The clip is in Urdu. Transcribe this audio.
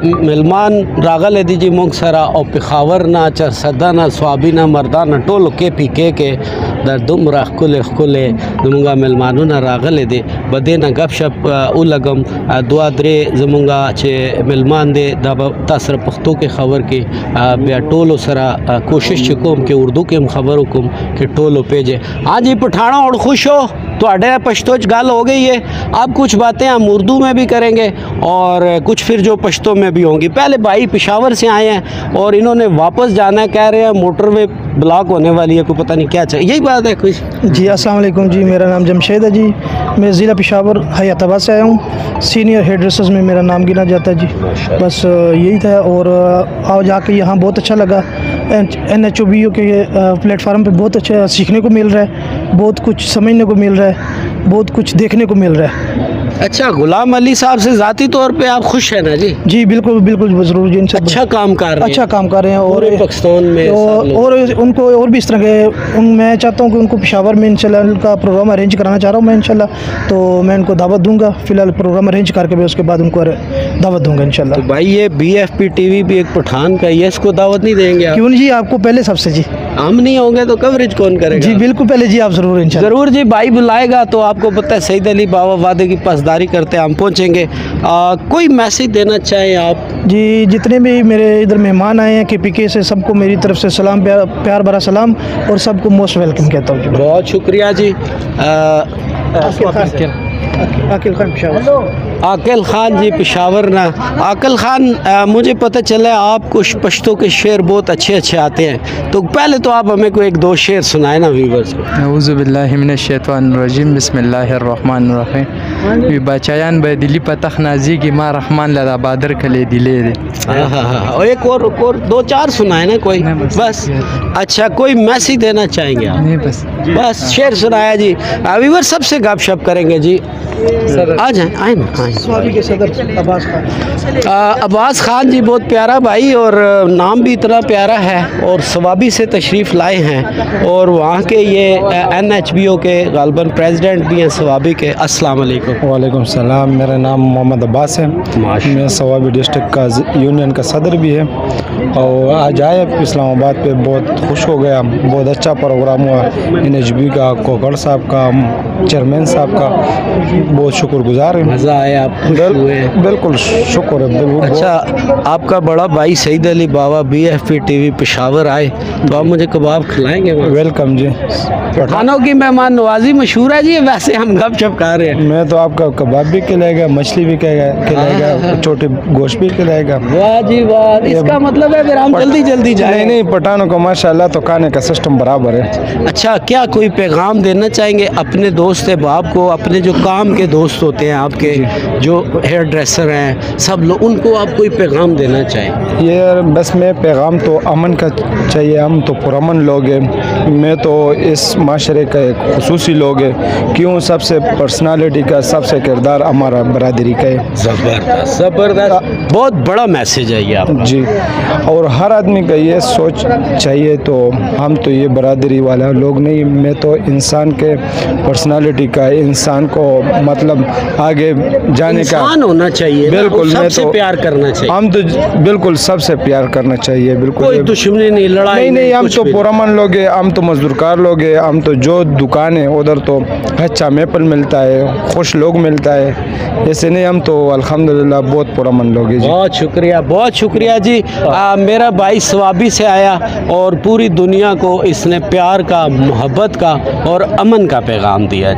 ملمان راغل دی جی مونږ سره او پېښور نه چرسده سوابي نه مردان ټولو کې د دومره ښکلې زمونږ ملمانونه راغلي دي به دې نه ګپ شپ ولګم دوه درې زمونږ چې ملمان دی دا به تا سره پښتو کې خبر کې بیا ټولو سره کوشش چې کوم کہ اردو کې هم خبر وکم کہ ټولو پیجے ہاں جی پٹھانا اور خوش ہو تو اڈے پشتو گال ہو گئی ہے. اب کچھ باتیں ہم اردو میں بھی کریں گے اور کچھ پھر جو پشتو میں بھی ہوں گی. پہلے بھائی پشاور سے آئے ہیں اور انہوں نے واپس جانا ہے, کہہ رہے ہیں موٹر وے بلاک ہونے والی ہے, کوئی پتہ نہیں کیا چاہیے, یہی بات ہے کچھ. جی السلام علیکم جی, میرا نام جمشید ہے جی, میں ضلع پشاور حیات آباد سے آیا ہوں, سینئر ہیڈ ڈریسرز میں میرا نام گنا جاتا ہے جی. بس یہی تھا اور آج آ کے یہاں بہت اچھا لگا. NHOBO کے پلیٹ فارم پہ بہت اچھا سیکھنے کو مل رہا ہے, بہت کچھ سمجھنے کو مل رہا ہے, بہت کچھ دیکھنے کو مل رہا ہے. اچھا, غلام علی صاحب سے ذاتی طور پہ آپ خوش ہیں نا جی؟ جی بالکل بالکل ضرور جی, ان سے اچھا کام کر رہے ہیں, اچھا کام کر رہے ہیں اور پاکستان میں اور ان کو اور بھی اس طرح کے میں چاہتا ہوں کہ ان کو پشاور میں انشاءاللہ کا پروگرام ارینج کرانا چاہ رہا ہوں میں انشاءاللہ, تو میں ان کو دعوت دوں گا. فی الحال پروگرام ارینج کر کے اس کے بعد ان کو دعوت دوں گا انشاءاللہ. تو بھائی یہ BFP TV بھی ایک پٹھان کا, یہ اس کو دعوت نہیں دیں گے؟ کیوں جی, آپ کو پہلے سب سے جی, ہم نہیں ہوں گے تو کوریج کون کرے گا؟ جی بالکل پہلے جی, آپ ضرور انشاءاللہ. ضرور جی, بھائی بلائے گا تو آپ کو پتہ ہے سعید علی بابا وعدے کی پاسداری کرتے ہم پہنچیں گے. کوئی میسیج دینا چاہیں آپ؟ جی جتنے بھی میرے ادھر مہمان آئے ہیں KPK سے, سب کو میری طرف سے سلام, پیار بھرا سلام, اور سب کو موسٹ ویلکم کہتا ہوں. بہت شکریہ جی. عاقل خان پشاور. عاقل خان جی پشاور نا. عاقل خان, مجھے پتہ چلا ہے آپ کو پشتو کے شعر بہت اچھے آتے ہیں, تو پہلے تو آپ ہمیں کوئی ایک دو شعر سنائیں نا ویورز کو. اعوذ باللہ من الشیطان الرجیم, بسم اللہ الرحمن الرحیم. وی بچایان به دلی پتخ نازیگی ما رحمان لدا بادر کلی دلی دے. ایک اور دو چار سنائیں نا کوئی, بس. اچھا, کوئی میسیج دینا چاہیں گے آپ؟ نہیں بس شعر سنایا جی. ویور سب سے گپ شپ کریں گے جی, آ جائیں, آئیں نا. سوابی کے صدر عباس خان. عباس خان جی بہت پیارا بھائی, اور نام بھی اتنا پیارا ہے, اور سوابی سے تشریف لائے ہیں, اور وہاں کے یہ NHBO کے غالباً پریزیڈنٹ بھی ہیں سوابی کے. السلام علیکم. وعلیکم السلام, میرا نام محمد عباس ہے, میں سوابی ڈسٹرکٹ کا یونین کا صدر بھی ہے, اور آج آئے اسلام آباد پہ, بہت خوش ہو گیا. بہت اچھا پروگرام ہوا, NHB کا, کوکڑ صاحب کا, چیئرمین صاحب کا, بہت شکر گزار ہیں. مزہ آیا, آپ خوش ہوئے؟ بالکل شکر ہے. اچھا, آپ کا بڑا بھائی سعید علی بابا BFP TV پشاور آئے, تو آپ مجھے کباب کھلائیں گے؟ ویلکم جی. کھانوں کی مہمان نوازی مشہور ہے جی, ویسے ہم گپ شپ کر رہے ہیں. میں تو آپ کا کباب بھی کھلائے گا, مچھلی بھی کھلائے گا, چھوٹے گوشت بھی کھلائے گا. واہ جی واہ, اس کا مطلب ہے پھر ہم جلدی جائیں. نہیں, پٹھانوں کو ماشاءاللہ تو کھانے کا سسٹم برابر ہے. اچھا, کیا کوئی پیغام دینا چاہیں گے اپنے دوست احباب کو, اپنے جو کام کے دوست ہوتے ہیں آپ کے, جو ہیئر ڈریسر ہیں سب لوگ, ان کو آپ کوئی پیغام دینا چاہیں؟ یہ بس میں پیغام تو امن کا چاہیے. ہم تو پرامن لوگ ہیں, میں تو اس معاشرے کا ایک خصوصی لوگ ہے. کیوں, سب سے پرسنالٹی کا, سب سے کردار ہمارا برادری کا ہے. زبردست, بہت بڑا میسیج ہے یہ آپ جی. اور ہر آدمی کا یہ سوچ چاہیے, تو ہم تو یہ برادری والا لوگ نہیں, میں تو انسان کے پرسنالٹی کا, انسان کو مطلب آگے جانے کا انسان ہونا چاہیے. بالکل, سب سے پیار کرنا چاہیے. ہم تو بالکل سب سے پیار کرنا چاہیے. بالکل کوئی دشمنی نہیں, لڑائی نہیں, ہم تو پرامن لوگ ہیں, ہم تو مزدورکار لوگ ہیں. ہم تو جو دکان ہے ادھر تو اچھا میپل ملتا ہے, خوش لوگ ملتا ہے, ایسے نہیں. ہم تو الحمدللہ بہت پرامن لوگ ہیں. بہت شکریہ, بہت شکریہ جی. میرا بھائی سوابی سے آیا اور پوری دنیا کو اس نے پیار کا, محبت کا اور امن کا پیغام دیا جی.